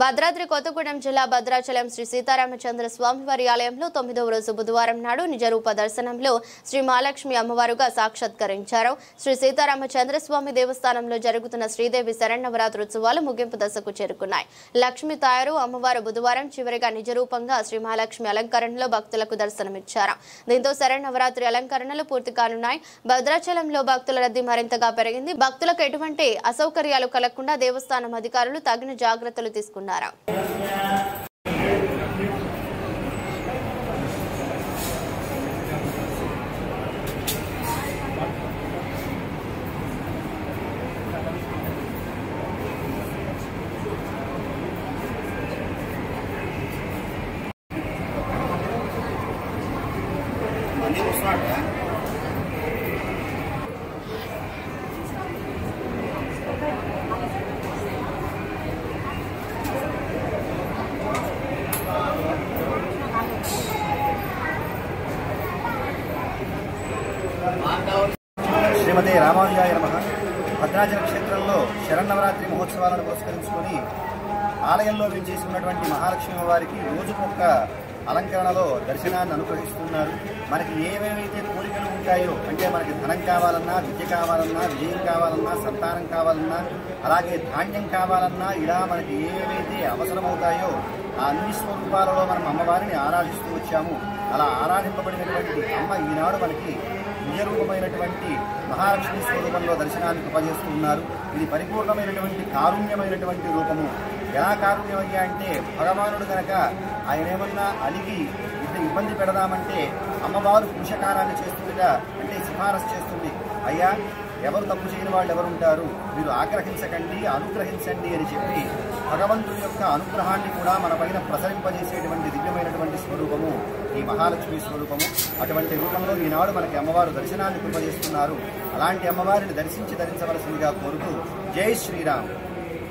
భద్రాద్రి కొత్తగూడెం జిల్లా భద్రాచలం శ్రీ సీతారామచంద్ర స్వామివారి ఆలయంలో 9వ రోజు బుధవారం నాడు నిజరూప దర్శనంలో శ్రీ మహాలక్ష్మి అమ్మవారుగా సాక్షాత్కరించారు. శ్రీ సీతారామచంద్ర స్వామి దేవస్థానంలో జరుగుతున్న శ్రీదేవి శరన్నవరాత్రోత్సవాలు ముగింపు దశకు చేరుకున్నాయి. లక్ష్మీ తాయారు అమ్మవారు బుధవారం చివరిగా నిజరూపంగా శ్రీ మహాలక్ష్మి అలంకరణలో భక్తులకు దర్శనమిచ్చారు. దీంతో శరన్నవరాత్రి అలంకరణలు పూర్తి కానున్నాయి. భద్రాచలంలో భక్తుల రద్దీ మరింతగా పెరిగింది. భక్తులకు ఎటువంటి అసౌకర్యాలు కలగకుండా దేవస్థానం అధికారులు తగిన జాగ్రత్తలు తీసుకున్నారు. శ్రీమతి రామానుజాయ నమః. భద్రాచల క్షేత్రంలో శరన్నవరాత్రి మహోత్సవాలను పురస్కరించుకొని ఆలయంలో వేంచేసి ఉన్నటువంటి మహాలక్ష్మి వారికి రోజుకొక్క అలంకరణలో దర్శనాన్ని అనుగ్రహిస్తున్నారు. మనకి ఏవేవైతే కోరికలు ఉంటాయో, అంటే మనకి ధనం కావాలన్నా, విద్య కావాలన్నా, విజయం కావాలన్నా, సంతానం కావాలన్నా, అలాగే ధాన్యం కావాలన్నా, ఇలా మనకి ఏవేవైతే అవసరమవుతాయో ఆ అన్ని స్వరూపాలలో మనం అమ్మవారిని ఆరాధిస్తూ వచ్చాము. అలా ఆరాధింపబడినటువంటి అమ్మ ఈనాడు మనకి నిజరూపమైనటువంటి మహాలక్ష్మి స్వరూపంలో దర్శనానికి ఉపజేస్తూ ఉన్నారు. ఇది పరిపూర్ణమైనటువంటి కారుణ్యమైనటువంటి రూపము. ఎలా కారుణ్యమయ్యా అంటే, భగవానుడు కనుక ఆయన ఏమన్నా అలిగి ఇబ్బంది పెడదామంటే అమ్మవారు పురుషకారాన్ని చేస్తుందిగా, అంటే సిఫారసు చేస్తుంది. అయ్యా, ఎవరు తప్పు చేయని వాళ్ళు ఎవరుంటారు, మీరు ఆగ్రహించకండి, అనుగ్రహించండి అని చెప్పి భగవంతుడి యొక్క అనుగ్రహాన్ని కూడా మన పైన ప్రసరింపజేసేటువంటి దివ్యమైనటువంటి స్వరూపము ఈ మహాలక్ష్మి స్వరూపము. అటువంటి రూపంలో ఈనాడు మనకి అమ్మవారు దర్శనాన్ని కృపజేస్తున్నారు. అలాంటి అమ్మవారిని దర్శించి ధరించవలసిందిగా కోరుతూ జై శ్రీరామ్.